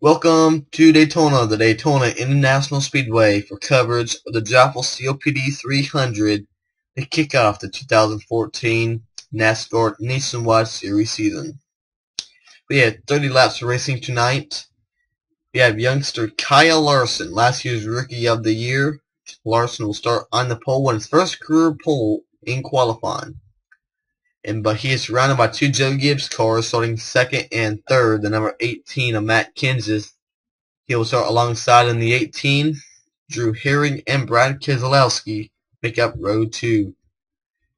Welcome to Daytona, the Daytona International Speedway, for coverage of the DRIVE4COPD 300 to kick off the 2014 NASCAR Nationwide Series season. We had 30 laps of racing tonight. We have youngster Kyle Larson, last year's Rookie of the Year. Larson will start on the pole, win his first career pole in qualifying. But he is surrounded by two Joe Gibbs cars, starting second and third. The number 18 of Matt Kenseth. He will start alongside in the 18. Drew Herring and Brad Keselowski pick up row 2.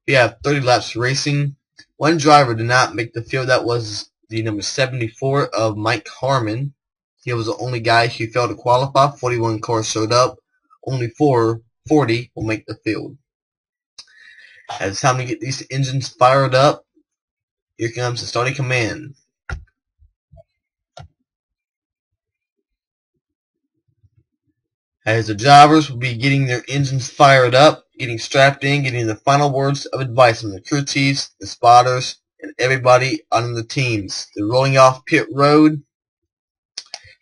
We have 30 laps racing. One driver did not make the field. That was the number 74 of Mike Harmon. He was the only guy who failed to qualify. 41 cars showed up. Only 40 will make the field. As it's time to get these engines fired up. Here comes the starting command. As the drivers will be getting their engines fired up, getting strapped in, getting the final words of advice from the crew chiefs, the spotters, and everybody on the teams. They're rolling off pit road.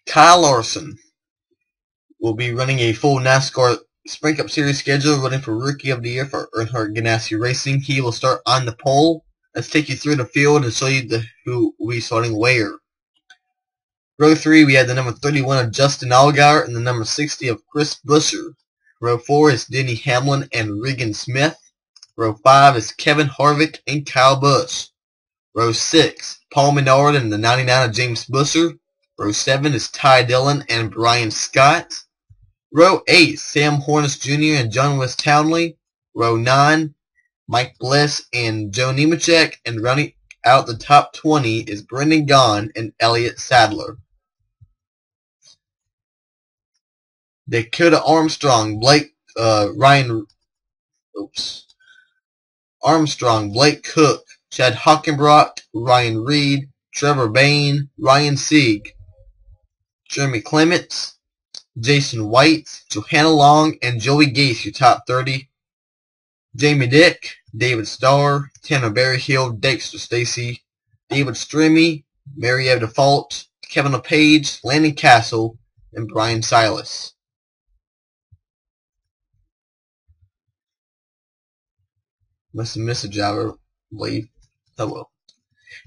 Kyle Larson will be running a full NASCAR Sprint Cup Series schedule, running for Rookie of the Year for Earnhardt Ganassi Racing. He will start on the pole. Let's take you through the field and show you who will be starting where. Row 3, we had the number 31 of Justin Allgaier and the number 60 of Chris Buescher. Row 4 is Denny Hamlin and Regan Smith. Row 5 is Kevin Harvick and Kyle Busch. Row 6, Paul Menard and the 99 of James Buescher. Row 7 is Ty Dillon and Brian Scott. Row 8, Sam Hornish Jr. and John West Townley. Row 9, Mike Bliss and Joe Nemechek. And running out the top 20 is Brendan Gaughan and Elliott Sadler. Dakota Armstrong, Blake Cook, Chad Hockenbrock, Ryan Reed, Trevor Bayne, Ryan Sieg, Jeremy Clements, Jason White, Johanna Long, and Joey Gase, your top 30. Jamie Dick, David Starr, Tanner Berryhill, Dexter Stacy, David Strimmy, Mary-Eve Default, Kevin LePage, Landon Castle, and Brian Silas. Must have missed a driver, I believe. Oh well.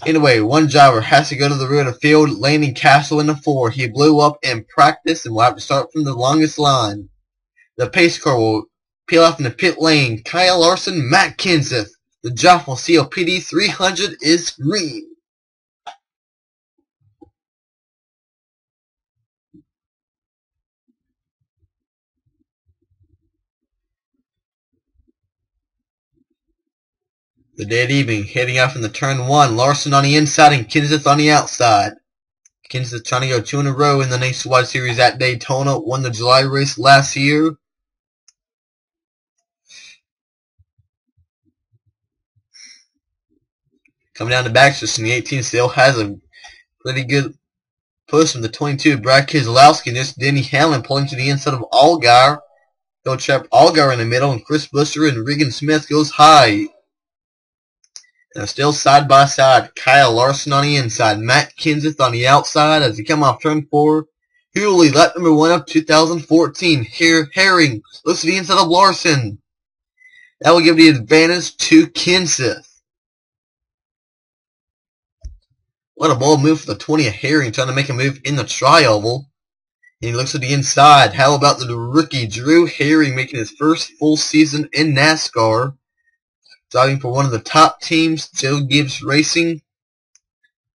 Anyway, one driver has to go to the rear of the field. Landon Castle in the 4. He blew up in practice and will have to start from the longest line. The pace car will peel off in the pit lane. Kyle Larson, Matt Kenseth. The DRIVE4COPD 300 is green. The dead evening, heading out from the turn 1. Larson on the inside and Kenseth on the outside. Kenseth trying to go 2 in a row in the Nationwide Series at Daytona. Won the July race last year. Coming down the backstretch in the 18 still has a pretty good push from the 22. Brad Keselowski and this Denny Hamlin pulling to the inside of Allgaier. They'll trap Allgaier in the middle, and Chris Buescher and Regan Smith goes high. Now still side by side, Kyle Larson on the inside, Matt Kenseth on the outside as he come off turn 4. He will lead lap number 1 of 2014. Herring looks to the inside of Larson. That will give the advantage to Kenseth. What a bold move for the 20 of Herring, trying to make a move in the tri-oval. And he looks to the inside. How about the rookie Drew Herring making his first full season in NASCAR? Driving for one of the top teams, Joe Gibbs Racing,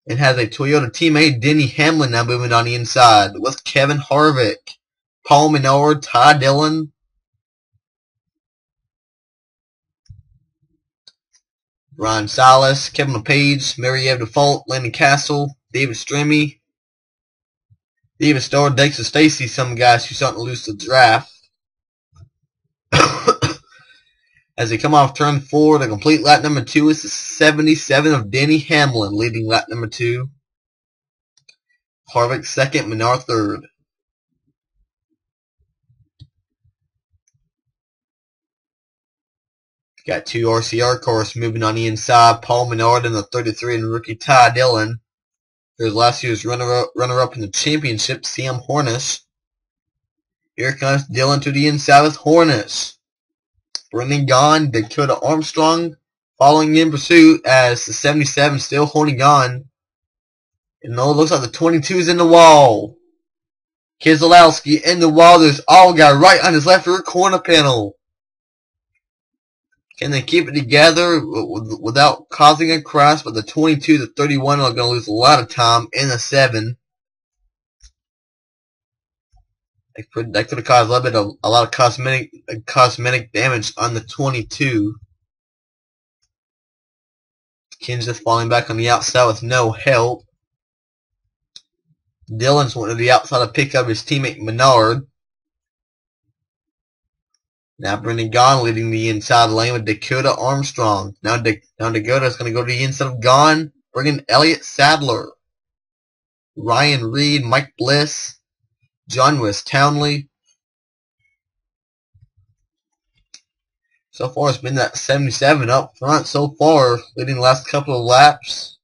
and has a Toyota teammate, Denny Hamlin, now moving on the inside with Kevin Harvick, Paul Menard, Ty Dillon, Brian Silas, Kevin LePage, Mary-Eve Default, Landon Castle, David Strimmy, David Starr, Dexter Stacy, some guys who starting to lose the draft. As they come off turn 4, the complete lap number 2 is the 77 of Denny Hamlin, leading lap number 2. Harvick second, Menard third. Got two RCR cars moving on the inside. Paul Menard and the 33 and rookie Ty Dillon. Here's last year's runner-up in the championship, Sam Hornish. Here comes Dylan to the inside with Hornish. Brendan Gaughan, Dakota Armstrong following in pursuit as the 77 still holding on. And no, it looks like the 22's in the wall. Keselowski in the wall. There's Allgaier right on his left rear corner panel. Can they keep it together without causing a crash? But the 22 to 31 are going to lose a lot of time in the 7. That could have caused a lot of cosmetic damage on the 22. Kenseth falling back on the outside with no help. Dillon's went to the outside to pick up his teammate Menard. Now Brendan Gaughan leading the inside lane with Dakota Armstrong. Now Dakota's going to go to the inside of Gaughan, bringing Elliott Sadler. Ryan Reed, Mike Bliss, John West Townley. So far it's been that 77 up front so far, leading the last couple of laps.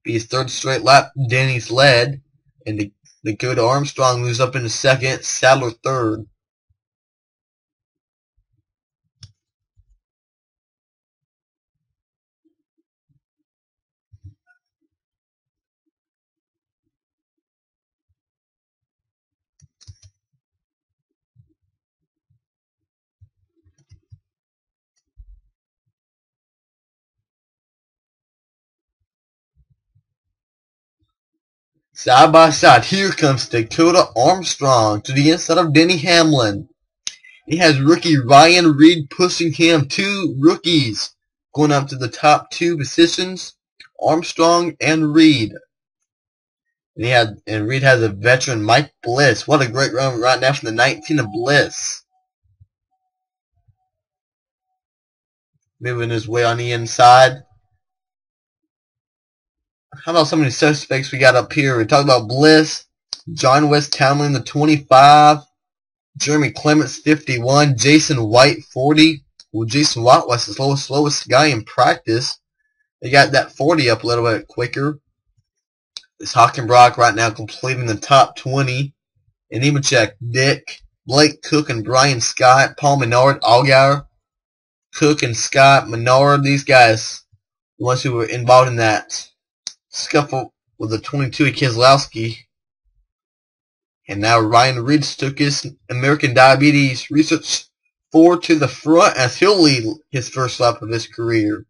Be his 3rd straight lap, Denny's led. And Dakota Armstrong moves up into 2nd, Sadler 3rd. Side by side, here comes Dakota Armstrong to the inside of Denny Hamlin. He has rookie Ryan Reed pushing him. 2 rookies going up to the top 2 positions, Armstrong and Reed. And Reed has a veteran, Mike Bliss. What a great run right now from the 19 of Bliss. Moving his way on the inside. How about some of the suspects we got up here? We talked about Bliss, John West Townley, the 25, Jeremy Clements, 51, Jason White, 40. Well, Jason White was the slowest guy in practice. They got that 40 up a little bit quicker. It's Hockenbrock right now completing the top 20. And Nemechek, Dick, Blake Cook, and Brian Scott, Paul Menard, Allgaier, Cook and Scott, Menard, these guys, the ones who were involved in that scuffle with the 22 Keselowski. And now Ryan Reed took his American Diabetes Research 4 to the front as he'll lead his first lap of his career.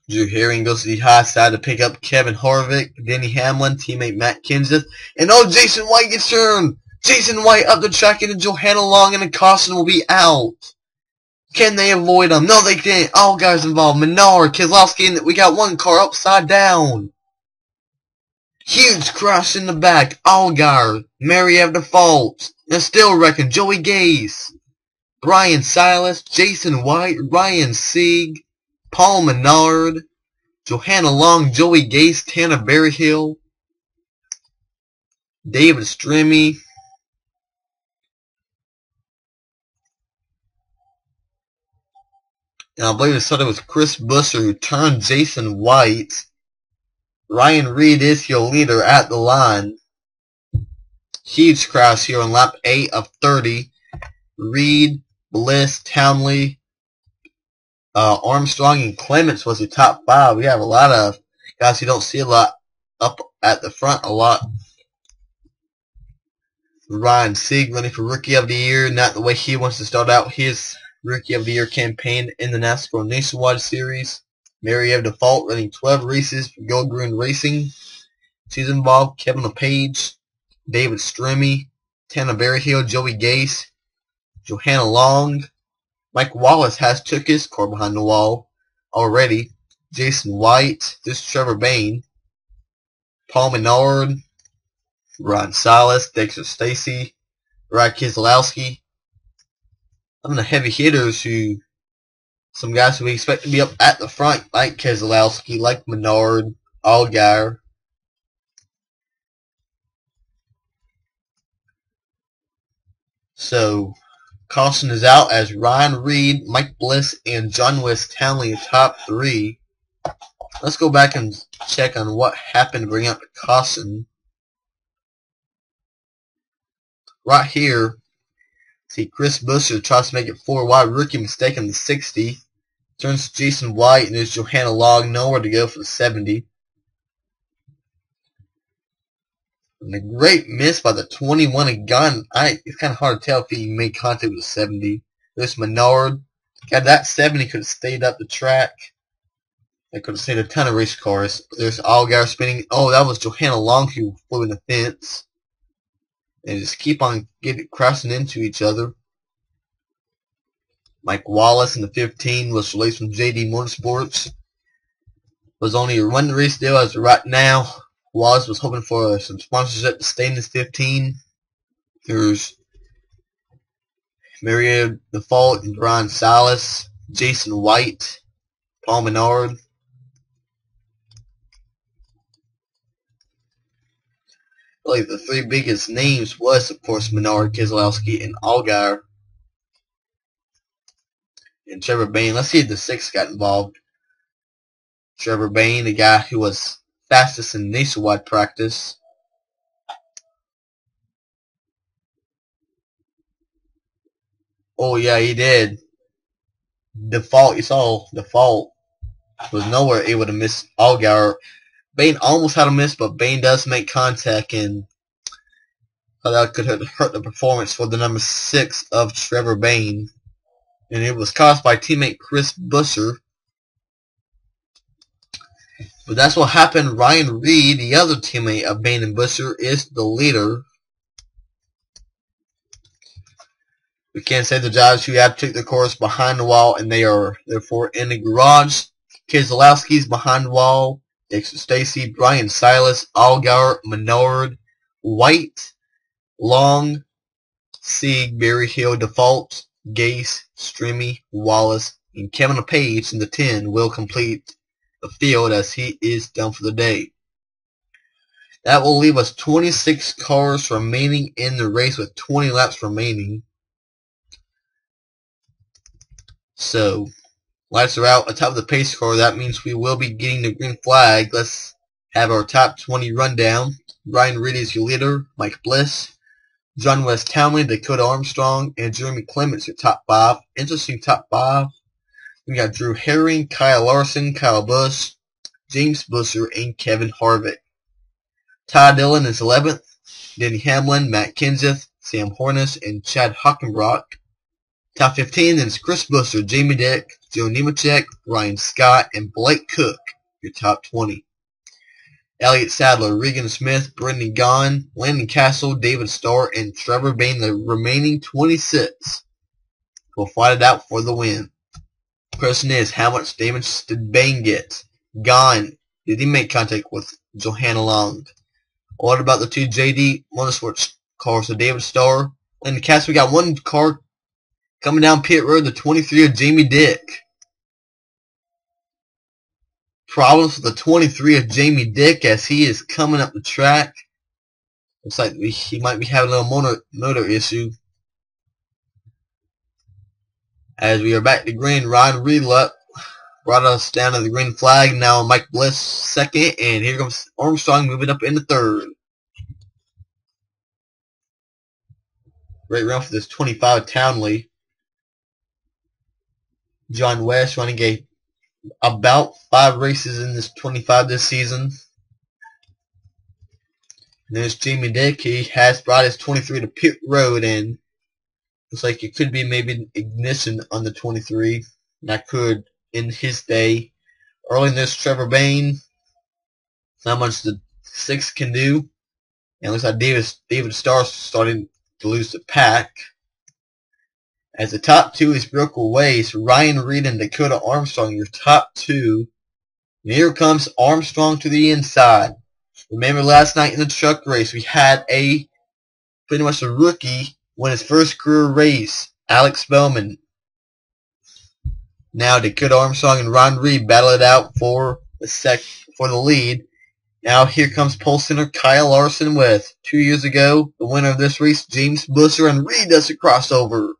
Drew Herring goes to the high side to pick up Kevin Harvick, Denny Hamlin, teammate Matt Kenseth, and Jason White gets turned. Jason White up the track into Johanna Long, and the caution will be out. Can they avoid him? No, they can't. All guys involved. Menard, Keselowski, and we got one car upside down. Huge crash in the back. Allgaier, Mary have the fault. And still wrecking Joey Gase, Brian Silas, Jason White, Ryan Sieg, Paul Menard, Johanna Long, Joey Gase, Tanner Berryhill, David Stremme, and I believe it started with Chris Buescher, who turned Jason White. Ryan Reed is your leader at the line. Huge crash here on lap 8 of 30. Reed, Bliss, Townley, Armstrong, and Clements was the top 5. We have a lot of guys who don't see a lot up at the front a lot. Ryan Sieg running for Rookie of the Year, not the way he wants to start out his Rookie of the Year campaign in the NASCAR Nationwide Series. Mary Eve Default running 12 races for Gold Green Racing. She's involved. Kevin LePage, David Stremme, Tanner Berryhill, Joey Gase, Johanna Long. Mike Wallace has took his car behind the wall already. Jason White, this is Trevor Bayne, Paul Menard, Ron Silas, Dexter Stacy, Ryan Keselowski. Some of the heavy hitters some guys who we expect to be up at the front, like Keselowski, like Menard, Allgaier. So, Caution is out as Ryan Reed, Mike Bliss, and John West Townley top 3. Let's go back and check on what happened to bring out the caution. Right here, see Chris Buescher tries to make it 4 wide. Rookie mistake on the 60. Turns to Jason White, and there's Johanna Long nowhere to go for the 70. And a great miss by the 21 again. It's kind of hard to tell if he made contact with the 70. There's Menard. God, that 70 could have stayed up the track. That could have saved a ton of race cars. There's Allgaier spinning. Oh, that was Johanna Long who flew in the fence. They just keep on crashing into each other. Mike Wallace in the 15 was released from JD Motorsports. Was only a one race deal as of right now. Wallace was hoping for some sponsorship to stay in this 15. There's Mario Default and Brian Salas, Jason White, Paul Menard. Really, the 3 biggest names was, of course, Menard, Keselowski, and Allgaier. And Trevor Bayne. Let's see if the 6 got involved. Trevor Bayne, the guy who was fastest in nationwide practice. Oh yeah, he did. Default, you saw Default was nowhere able to miss Allgaier. Bayne almost had a miss, but Bayne does make contact, and that could hurt the performance for the number 6 of Trevor Bayne. And it was caused by teammate Chris Buescher. But that's what happened. Ryan Reed, the other teammate of Bayne and Buescher, is the leader. We can't say the drivers who have took the course behind the wall, and they are therefore in the garage. Keselowski's behind the wall. Dixon Stacy, Brian Silas, Allgaier, Menard, White, Long, Sieg, Berryhill, Default, Gase, Strimmy, Wallace, and Kevin Page in the 10 will complete the field as he is done for the day. That will leave us 26 cars remaining in the race with 20 laps remaining. So, lights are out atop the pace car. That means we will be getting the green flag. Let's have our top 20 rundown. Ryan Reed is your leader. Mike Bliss, John West Townley, Dakota Armstrong, and Jeremy Clements your top 5. Interesting top 5. We got Drew Herring, Kyle Larson, Kyle Busch, James Buescher, and Kevin Harvick. Ty Dillon is 11th. Denny Hamlin, Matt Kenseth, Sam Hornish, and Chad Hockenbrock. Top 15 is Chris Buescher, Jamie Dick, Joe Nemechek, Ryan Scott, and Blake Cook, your top 20. Elliott Sadler, Regan Smith, Brendan Gaughan, Landon Castle, David Starr, and Trevor Bayne, the remaining 26, will fight it out for the win. The question is, how much damage did Bayne get? Gaughan, did he make contact with Johanna Long? What about the 2 JD Motorsports cars? So David Starr, Landon Castle. We got one car coming down pit road, the 23 of Jamie Dick. Problems with the 23 of Jamie Dick as he is coming up the track. Looks like he might be having a little motor issue. As we are back to green, Ryan Reed brought us down to the green flag. Now Mike Bliss second, and here comes Armstrong moving up into 3rd. Great run for this 25 Townley. John West running about 5 races in this 25 this season. And there's Jamie Dick. He has brought his 23 to pit road, and looks like it could be maybe ignition on the 23. That could end his day. Early in this, Trevor Bayne. Not much the 6 can do. And it looks like David Starr starting to lose the pack. As the top 2 is broke away, so Ryan Reed and Dakota Armstrong, your top 2. And here comes Armstrong to the inside. Remember last night in the truck race, we had pretty much a rookie win his first career race, Alex Bowman. Now Dakota Armstrong and Ryan Reed battle it out for the lead. Now here comes pole center Kyle Larson with 2 years ago the winner of this race, James Buescher, and Reed does a crossover.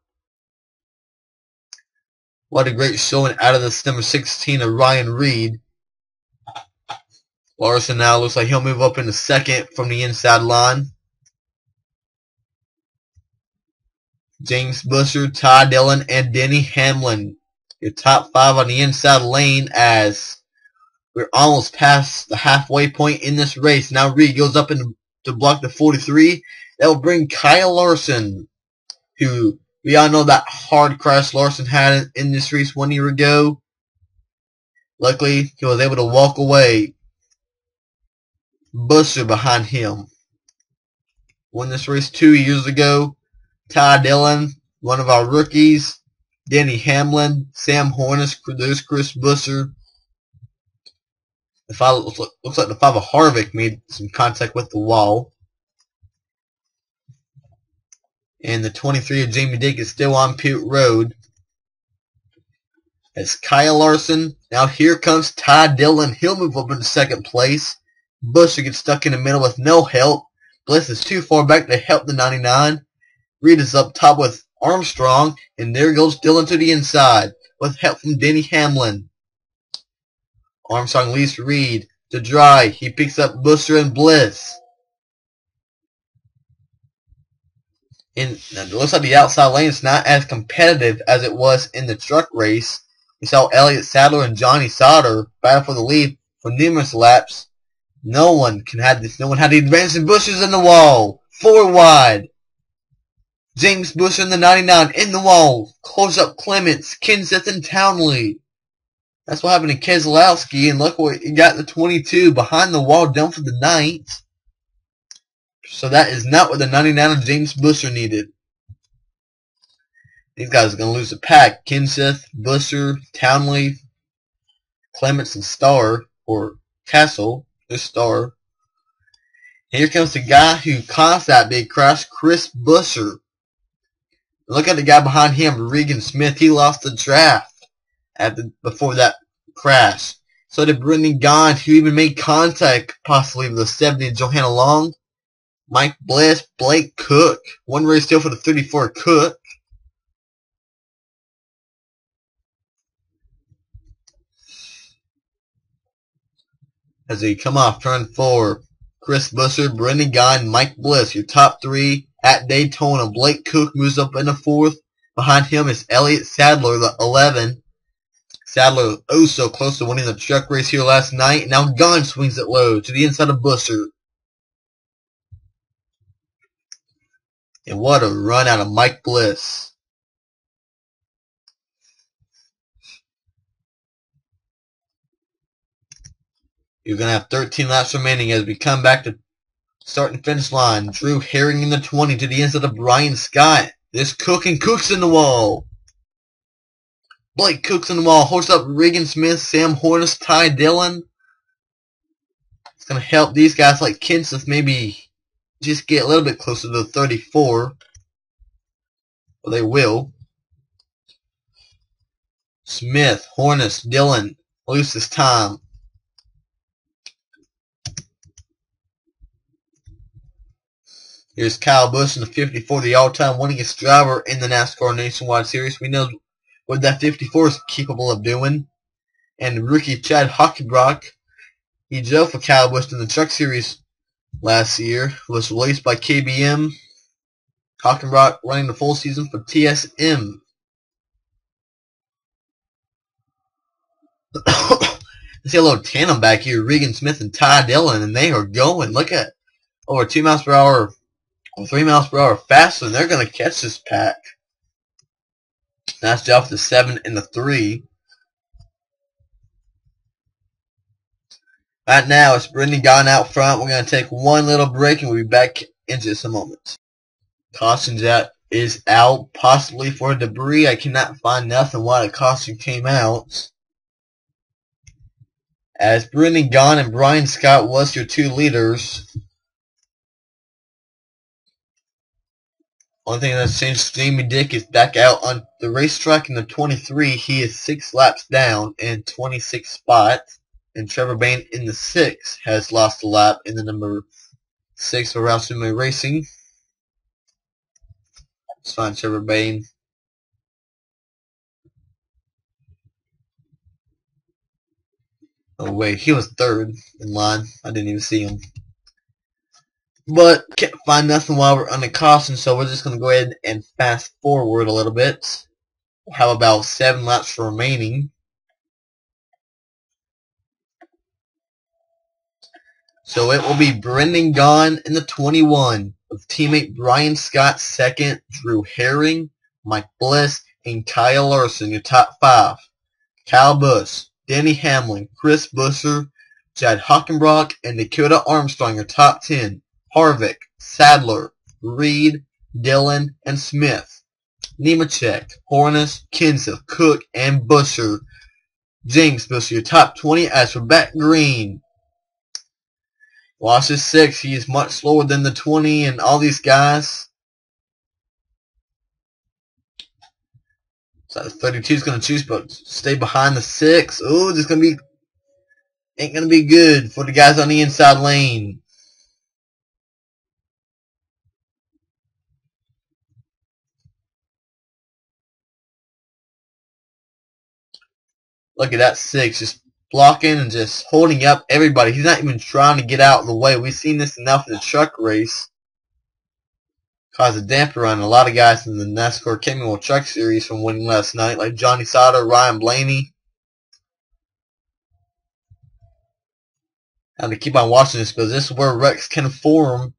What a great showing out of this number 16 of Ryan Reed. Larson now looks like he'll move up into second from the inside line. James Busher, Ty Dillon, and Denny Hamlin. Your top 5 on the inside lane as we're almost past the halfway point in this race. Now Reed goes up to block the 43. That will bring Kyle Larson, who we all know that hard crash Larson had in this race 1 year ago. Luckily, he was able to walk away. Busher behind him. Won this race 2 years ago. Ty Dillon, one of our rookies. Denny Hamlin, Sam Hornish, there's Chris Busher. Looks like the 5 of Harvick made some contact with the wall. And the 23 of Jamie Dick is still on pit road. As Kyle Larson. Now here comes Ty Dillon. He'll move up into second place. Busher gets stuck in the middle with no help. Bliss is too far back to help the 99. Reed is up top with Armstrong. And there goes Dillon to the inside with help from Denny Hamlin. Armstrong leads Reed to dry. He picks up Busher and Bliss. And it looks like the outside lane is not as competitive as it was in the truck race. We saw Elliott Sadler and Johnny Sauter battle for the lead for numerous laps. No one had the advantage, and Busher's in the wall. 4 wide. James Busher in the 99 in the wall. Close up Clements, Kenseth, and Townley. That's what happened to Keselowski, and look what he got the 22 behind the wall down for the night. So that is not what the 99 of James Busher needed. These guys are going to lose the pack. Kenseth, Busher, Townley, Clements, and Starr, or Castle, this Starr. And here comes the guy who caused that big crash, Chris Busher. Look at the guy behind him, Regan Smith. He lost the draft before that crash. So did Brendan Gaughan, who even made contact possibly with the 70 Johanna Long. Mike Bliss, Blake Cook. 1 race still for the 34 Cook. As they come off turn 4, Chris Busher, Brendan Gaughan, Mike Bliss, your top 3 at Daytona. Blake Cook moves up in the 4th. Behind him is Elliott Sadler, the 11. Sadler oh so close to winning the truck race here last night. And now Gaughan swings it low to the inside of Busher. And what a run out of Mike Bliss. You're going to have 13 laps remaining as we come back to start and finish line. Drew Herring in the 20 to the inside of Brian Scott. This Cook, and Cook's in the wall. Blake Cook's in the wall. Holds up Regan Smith, Sam Hornish, Ty Dillon. It's going to help these guys like Kenseth maybe just get a little bit closer to the 34. Well, they will. Smith, Hornish, Dillon lose this time. Here's Kyle Busch in the 54, the all-time winningest driver in the NASCAR Nationwide Series. We know what that 54 is capable of doing. And rookie Chad Hockenbrock, he drove for Kyle Busch in the Truck Series last year, was released by KBM. Hockenbrock running the full season for TSM. See a little tandem back here, Regan Smith and Ty Dillon, and they are going. Look at over 2 miles per hour, or 3 miles per hour faster, and they're going to catch this pack. Nice job for the 7 and the 3. Right now, it's Brendan Gaughan out front. We're going to take one little break, and we'll be back in just a moment. Caution's out is out, possibly for debris. I cannot find nothing why the caution came out. As Brendan Gaughan and Brian Scott was your 2 leaders. Only thing that's changed, Jamie Dick is back out on the racetrack in the 23. He is 6 laps down in 26 spots. And Trevor Bayne in the 6 has lost a lap in the number 6 for Larson and Matt Racing. Let's find Trevor Bayne. Oh wait, he was third in line. I didn't even see him. But can't find nothing while we're under caution, so we're just going to go ahead and fast forward a little bit. We'll have about 7 laps remaining. So it will be Brendan Gaughan in the 21, with teammate Brian Scott second, Drew Herring, Mike Bliss, and Kyle Larson, your top 5. Kyle Busch, Denny Hamlin, Chris Buescher, Chad Hockenbrock, and Dakota Armstrong, your top 10. Harvick, Sadler, Reed, Dillon, and Smith. Nemechek, Horner, Kenseth, Cook, and Buescher. James Buescher, your top 20. As for Matt Green, lost his 6. He is much slower than the 20 and all these guys. So the 32 is going to choose, but stay behind the 6. Ooh, this going to be ain't going to be good for the guys on the inside lane. Look at that 6, just blocking and just holding up everybody. He's not even trying to get out of the way. We've seen this enough in the truck race. Caused a damper on a lot of guys in the NASCAR Nationwide Truck Series from winning last night, like Johnny Sauter, Ryan Blaney. I have to keep on watching this because this is where wrecks can form.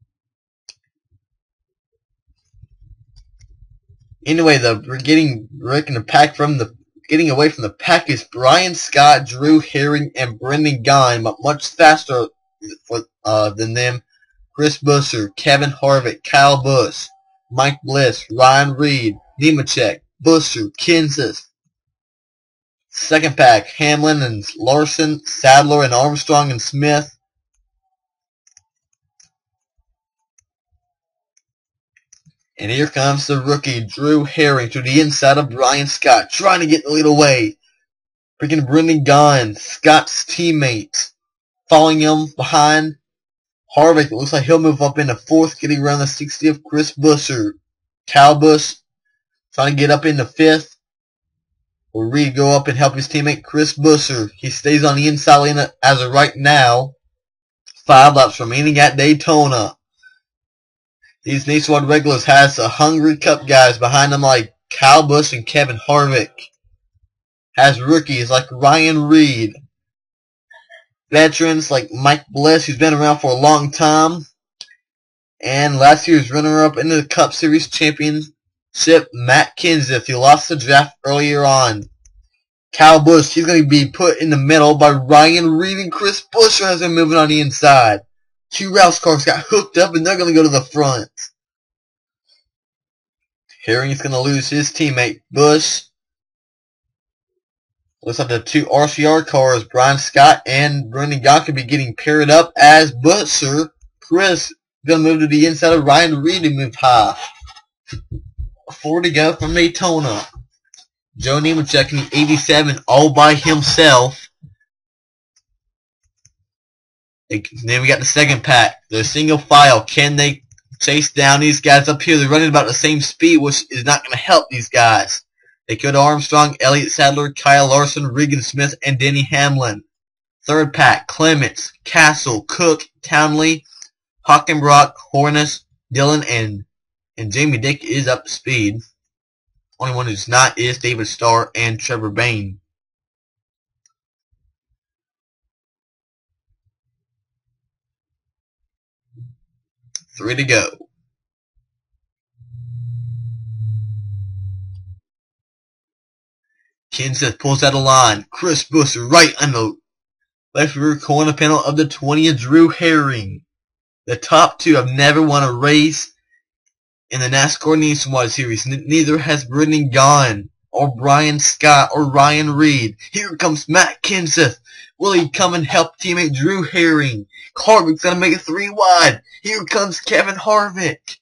Anyway, we're getting wrecking the pack from the getting away from the pack is Brian Scott, Drew Herring, and Brendan Gaughan, but much faster than them. Chris Buescher, Kevin Harvick, Kyle Busch, Mike Bliss, Ryan Reed, Nemechek, Buescher, Kenseth. Second pack, Hamlin and Larson, Sadler and Armstrong and Smith. And here comes the rookie, Drew Herring, to the inside of Brian Scott, trying to get the lead away. Freaking Brendan Gaughan, Scott's teammate, following him behind. Harvick, it looks like he'll move up into 4th, getting around the 60th. Chris Buescher. Kyle Busch trying to get up into 5th. Will Reed go up and help his teammate Chris Buescher? He stays on the inside lane as of right now. 5 laps remaining at Daytona. These Nationwide regulars has a hungry Cup guys behind them like Kyle Busch and Kevin Harvick. Has rookies like Ryan Reed. Veterans like Mike Bliss, who's been around for a long time. And last year's runner-up in the Cup Series championship, Matt Kenseth, who lost the draft earlier on. Kyle Busch, he's going to be put in the middle by Ryan Reed and Chris Buescher as they're moving on the inside. 2 Rouse cars got hooked up and they're going to go to the front. Herring is going to lose his teammate, Busch. Looks like the 2 RCR cars, Brian Scott and Brendan Gaughan, could be getting paired up as Buescher. Chris going to move to the inside of Ryan Reed and move high. 4 to go from Daytona. Joe Nemechek in the 87 all by himself. Then we got the second pack. They're single file. Can they chase down these guys up here? They're running about the same speed, which is not going to help these guys. Dakota Armstrong, Elliott Sadler, Kyle Larson, Regan Smith, and Denny Hamlin. Third pack, Clements, Castle, Cook, Townley, Hockenbrock, Horner, Dillon, and Jamie Dick is up to speed. Only one who's not is David Starr and Trevor Bayne. Three to go. Kenseth pulls out a line. Chris Buescher right on the left rear corner panel of the 20th. Drew Herring. The top 2 have never won a race in the NASCAR Nationwide Series. Neither has Brendan Gaughan or Brian Scott or Ryan Reed. Here comes Matt Kenseth. Will he come and help teammate Drew Herring? Harvick's going to make it 3 wide. Here comes Kevin Harvick.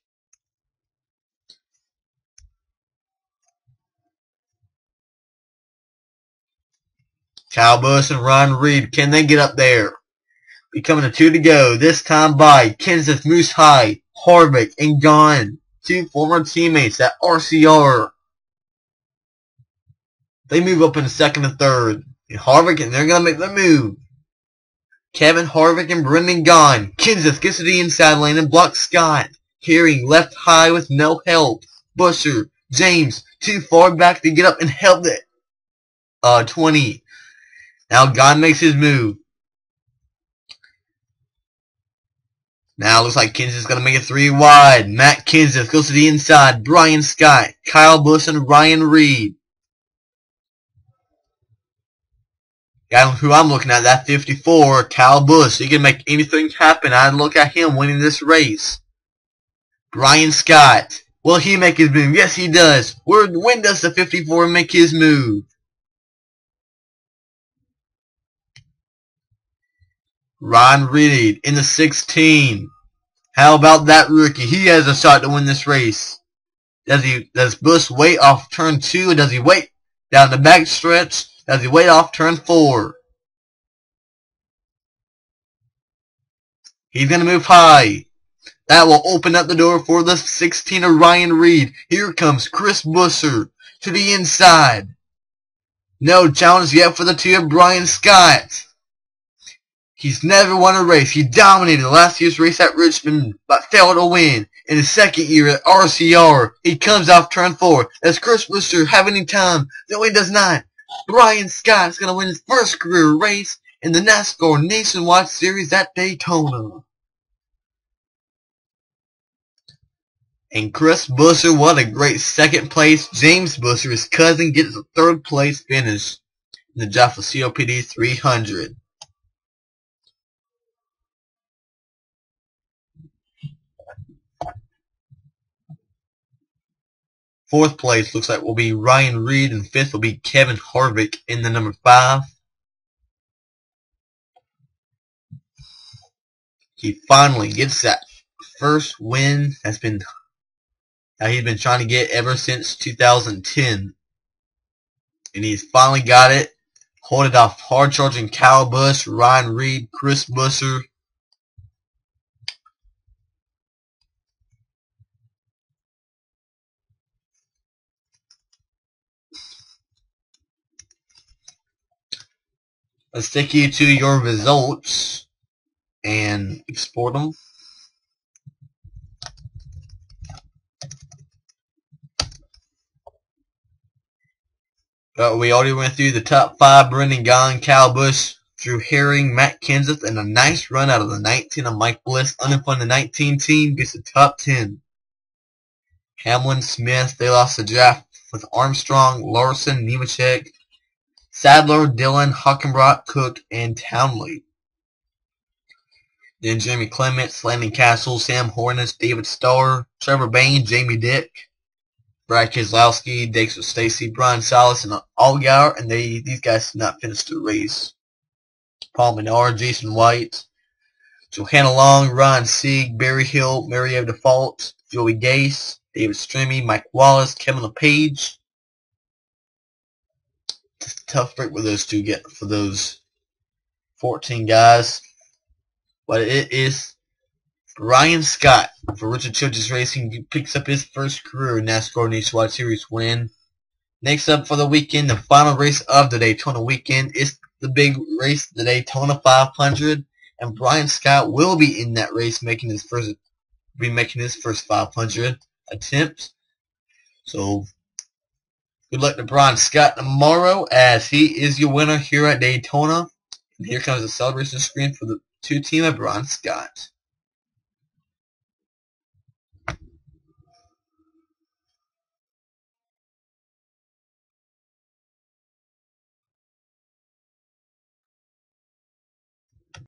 Kyle Busch and Ryan Reed, can they get up there? Becoming a 2 to go. This time by Kenseth, Moose High, Harvick, and Gaughan. 2 former teammates at RCR. They move up in the 2nd and 3rd. And Harvick, and they're going to make the move. Kevin Harvick and Brendan Gaughan. Kenseth gets to the inside lane and blocks Scott. Herring left high with no help. Busher, James, too far back to get up and help it. 20. Now Gaughan makes his move. Now it looks like Kenseth's going to make it 3 wide. Matt Kenseth goes to the inside. Brian Scott, Kyle Busch, and Ryan Reed. Guy who I'm looking at, that 54, Kyle Busch. He can make anything happen. I look at him winning this race. Brian Scott. Will he make his move? Yes, he does. When does the 54 make his move? Ryan Reed in the 16. How about that rookie? He has a shot to win this race. Does Busch wait off turn 2, or does he wait down the back stretch? Does he wait off turn 4? He's going to move high. That will open up the door for the 16 of Ryan Reed. Here comes Chris Buescher to the inside. No challenge yet for the 2 of Brian Scott. He's never won a race. He dominated last year's race at Richmond, but failed to win. In his second year at RCR, he comes off turn 4. Does Chris Buescher have any time? No, he does not. Brian Scott is going to win his first career race in the NASCAR Nationwide Series at Daytona. And Chris Buescher, what a great second place. James Buescher, his cousin, gets a third place finish in the DRIVE4COPD 300. Fourth place looks like will be Ryan Reed, and fifth will be Kevin Harvick in the number 5. He finally gets that first win he's been trying to get ever since 2010. And he's finally got it. Hold it off hard-charging Kyle Busch, Ryan Reed, Chris Buescher. Let's take you to your results and export them. But we already went through the top 5. Brendan Gaughan, Kyle Busch, Drew Herring, Matt Kenseth, and a nice run out of the 19 of Mike Bliss. Unfunded 19 team gets the top 10. Hamlin, Smith, they lost the draft with Armstrong, Larson, Nemechek, Sadler, Dillon, Hockenbrock, Cook, and Townley. Then Jeremy Clements, Landon Castle, Sam Hornish, David Starr, Trevor Bayne, Jamie Dick, Brad Keselowski, Dexter Stacy, Brian Salas, and Allgaier, and these guys did not finish the race. Paul Menard, Jason White, Johanna Long, Ryan Sieg, Barry Hill, Mario Default, Joey Gase, David Stremme, Mike Wallace, Kevin LePage. It's a tough break with those two for those 14 guys. But it is Brian Scott for Richard Childress Racing. He picks up his first career NASCAR Nationwide Series win. Next up for the weekend, the final race of the Daytona weekend is the big race, the Daytona 500. And Brian Scott will be in that race, making his first 500 attempt. So good luck to Brian Scott tomorrow, as he is your winner here at Daytona. And here comes the celebration screen for the 2 team of Brian Scott.